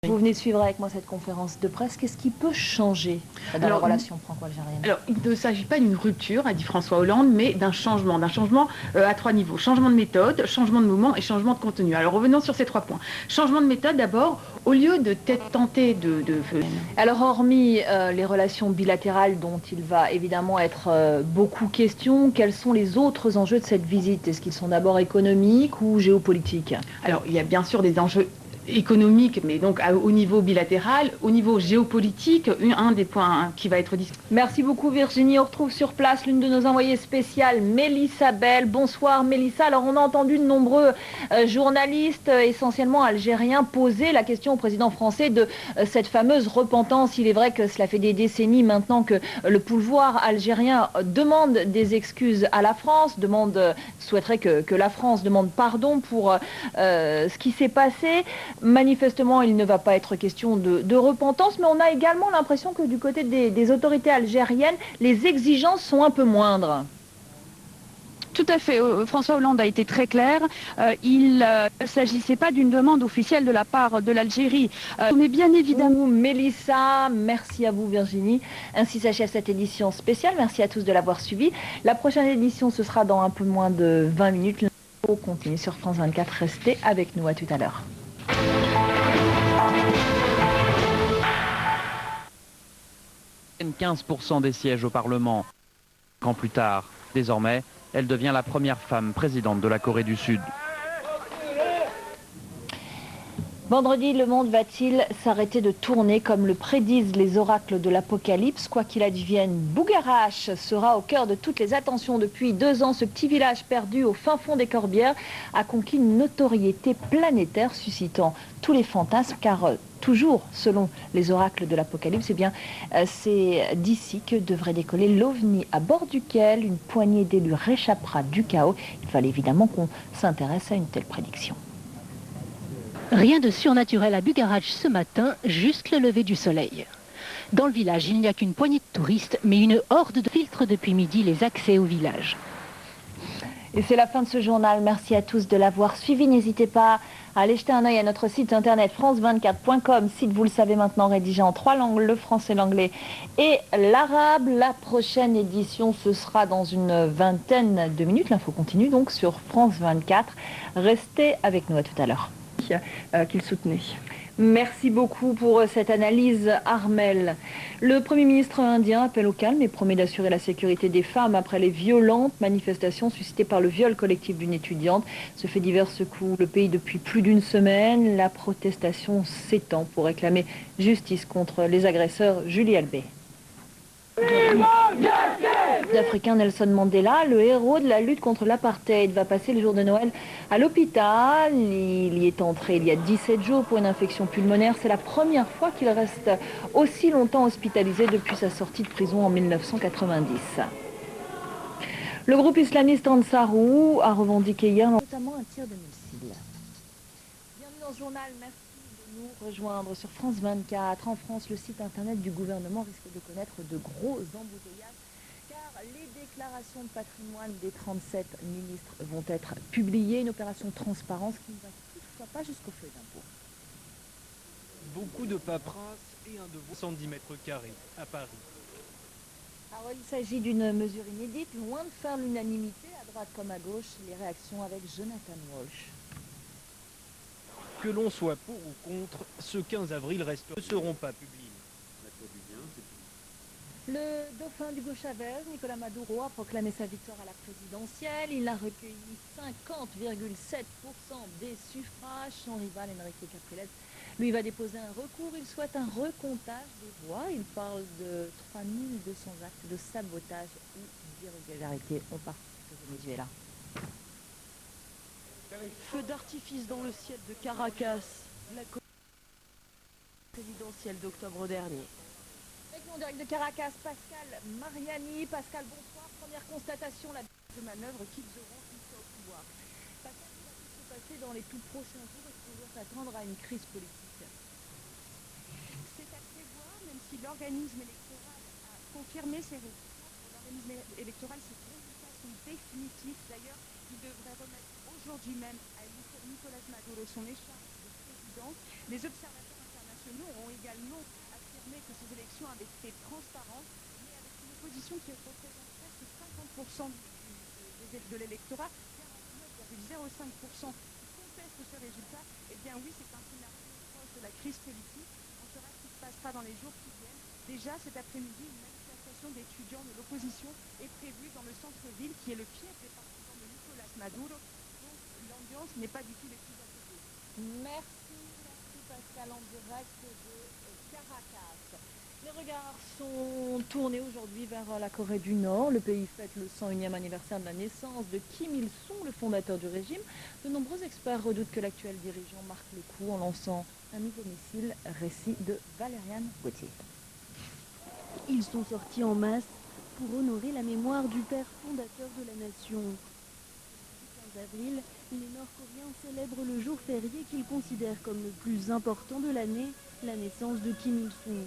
Vous venez suivre avec moi cette conférence de presse. Qu'est-ce qui peut changer dans la relation franco-algérienne? Alors, il ne s'agit pas d'une rupture, a dit François Hollande, mais d'un changement à 3 niveaux. Changement de méthode, changement de moment et changement de contenu. Alors, revenons sur ces 3 points. Changement de méthode, d'abord, au lieu de tenter de... Alors, hormis les relations bilatérales dont il va évidemment être beaucoup question, quels sont les autres enjeux de cette visite? Est-ce qu'ils sont d'abord économiques ou géopolitiques? Alors, il y a bien sûr des enjeux économique, mais donc au niveau bilatéral, au niveau géopolitique, un des points qui va être discuté. Merci beaucoup Virginie. On retrouve sur place l'une de nos envoyées spéciales, Mélissa Bell. Bonsoir Mélissa. Alors on a entendu de nombreux journalistes, essentiellement algériens, poser la question au président français de cette fameuse repentance. Il est vrai que cela fait des décennies maintenant que le pouvoir algérien demande des excuses à la France, souhaiterait que la France demande pardon pour ce qui s'est passé. Manifestement, il ne va pas être question de repentance, mais on a également l'impression que du côté des autorités algériennes, les exigences sont un peu moindres. Tout à fait. François Hollande a été très clair. Il ne s'agissait pas d'une demande officielle de la part de l'Algérie. Mais bien évidemment... Mélissa, merci à vous Virginie. Ainsi s'achève cette édition spéciale. Merci à tous de l'avoir suivi. La prochaine édition, ce sera dans un peu moins de 20 minutes. L'info continue sur France 24. Restez avec nous. À tout à l'heure. 15% des sièges au Parlement. 5 ans plus tard, désormais, elle devient la première femme présidente de la Corée du Sud. Vendredi, le monde va-t-il s'arrêter de tourner comme le prédisent les oracles de l'Apocalypse? Quoi qu'il advienne, Bougarach sera au cœur de toutes les attentions. Depuis 2 ans, ce petit village perdu au fin fond des Corbières a conquis une notoriété planétaire, suscitant tous les fantasmes, car toujours selon les oracles de l'Apocalypse, c'est d'ici que devrait décoller l'OVNI à bord duquel une poignée d'élus réchappera du chaos. Il fallait évidemment qu'on s'intéresse à une telle prédiction. Rien de surnaturel à Bougarach ce matin, juste le lever du soleil. Dans le village, il n'y a qu'une poignée de touristes, mais une horde de filtres depuis midi les accès au village. Et c'est la fin de ce journal. Merci à tous de l'avoir suivi. N'hésitez pas à aller jeter un œil à notre site internet france24.com, site, vous le savez maintenant, rédigé en 3 langues, le français, l'anglais et l'arabe. La prochaine édition, ce sera dans une vingtaine de minutes. L'info continue donc sur France 24. Restez avec nous, à tout à l'heure. Qu'il soutenait. Merci beaucoup pour cette analyse, Armel. Le Premier ministre indien appelle au calme et promet d'assurer la sécurité des femmes après les violentes manifestations suscitées par le viol collectif d'une étudiante. Ce fait divers secoue le pays depuis plus d'une semaine. La protestation s'étend pour réclamer justice contre les agresseurs. Julie Albé. L'Africain Nelson Mandela, le héros de la lutte contre l'apartheid, va passer le jour de Noël à l'hôpital. Il y est entré il y a 17 jours pour une infection pulmonaire. C'est la première fois qu'il reste aussi longtemps hospitalisé depuis sa sortie de prison en 1990. Le groupe islamiste Ansarou a revendiqué hier notamment un tir de missile. Bienvenue dans ce journal, merci de nous rejoindre sur France 24. En France, le site internet du gouvernement risque de connaître de gros embouteillages car les déclarations de patrimoine des 37 ministres vont être publiées. Une opération de transparence qui ne va toutefois pas jusqu'au feuille d'impôt. Beaucoup de paperasse et un devoir 110 mètres carrés à Paris. Alors, il s'agit d'une mesure inédite, loin de faire l'unanimité à droite comme à gauche. Les réactions avec Jonathan Walsh. Que l'on soit pour ou contre, ce 15 avril ne seront pas publiés. Le dauphin d'Hugo Chavez, Nicolas Maduro, a proclamé sa victoire à la présidentielle. Il a recueilli 50,7% des suffrages. Son rival, Enrique Capriles, lui, va déposer un recours. Il souhaite un recomptage des voix. Il parle de 3200 actes de sabotage ou d'irrégularité. On part au Venezuela. Feu d'artifice dans le ciel de Caracas, la présidentielle d'octobre dernier. Avec nous en direct de Caracas, Pascal Mariani. Pascal, bonsoir. Première constatation, la de manœuvre qu'ils auront une fois au pouvoir. Pascal, ce qui va se passer dans les tout prochains jours, est-ce qu'on doit s'attendre à une crise politique? C'est à prévoir, même si l'organisme électoral a confirmé ses résultats. Pour l'organisme électoral, ces résultats sont définitifs. D'ailleurs, il devrait remettre aujourd'hui même à Nicolas Maduro son écharpe de président. Les observateurs internationaux internationaux ont également affirmé que ces élections avaient été transparentes, mais avec une opposition qui représente presque 50% de l'électorat, 49,05% qui contestent ce résultat. Eh bien oui, c'est un scénario proche de la crise politique. On saura ce qui se passera dans les jours qui viennent. Déjà cet après-midi, une manifestation d'étudiants de l'opposition est prévue dans le centre-ville, qui est le fief des partisans de Nicolas Maduro. Donc l'ambiance n'est pas du tout les plus apaisées. Merci Pascal, en direct de Caracas. Les regards sont tournés aujourd'hui vers la Corée du Nord. Le pays fête le 101e anniversaire de la naissance de Kim Il-sung, le fondateur du régime. De nombreux experts redoutent que l'actuel dirigeant marque le coup en lançant un nouveau missile. Récit de Valériane Gauthier. Ils sont sortis en masse pour honorer la mémoire du père fondateur de la nation. Le 15 avril, les Nord-Coréens célèbrent le jour férié qu'ils considèrent comme le plus important de l'année, la naissance de Kim Il-sung.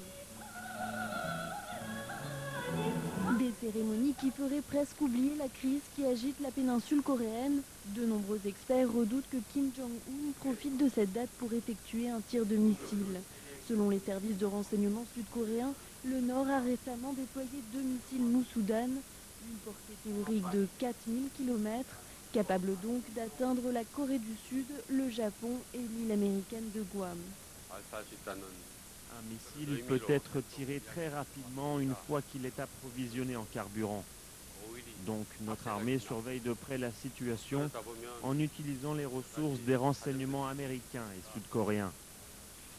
Des cérémonies qui feraient presque oublier la crise qui agite la péninsule coréenne. De nombreux experts redoutent que Kim Jong-un profite de cette date pour effectuer un tir de missile. Selon les services de renseignement sud-coréens, le Nord a récemment déployé 2 missiles Musudan, d'une portée théorique de 4000 km, capables donc d'atteindre la Corée du Sud, le Japon et l'île américaine de Guam. Un missile peut être tiré très rapidement une fois qu'il est approvisionné en carburant. Donc notre armée surveille de près la situation en utilisant les ressources des renseignements américains et sud-coréens.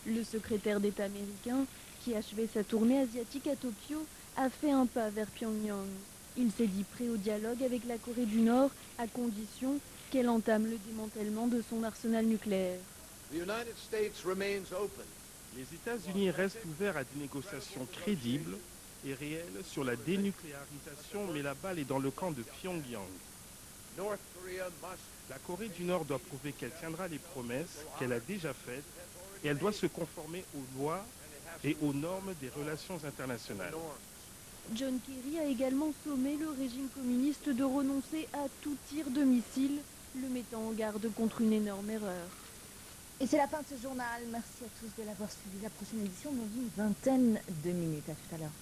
Le secrétaire d'État américain, qui achevait sa tournée asiatique à Tokyo, a fait un pas vers Pyongyang. Il s'est dit prêt au dialogue avec la Corée du Nord, à condition qu'elle entame le démantèlement de son arsenal nucléaire. Les États-Unis restent ouverts à des négociations crédibles et réelles sur la dénucléarisation, mais la balle est dans le camp de Pyongyang. La Corée du Nord doit prouver qu'elle tiendra les promesses qu'elle a déjà faites et elle doit se conformer aux lois et aux normes des relations internationales. John Kerry a également sommé le régime communiste de renoncer à tout tir de missile, le mettant en garde contre une énorme erreur. Et c'est la fin de ce journal. Merci à tous de l'avoir suivi. La prochaine édition dans une vingtaine de minutes. À tout à l'heure.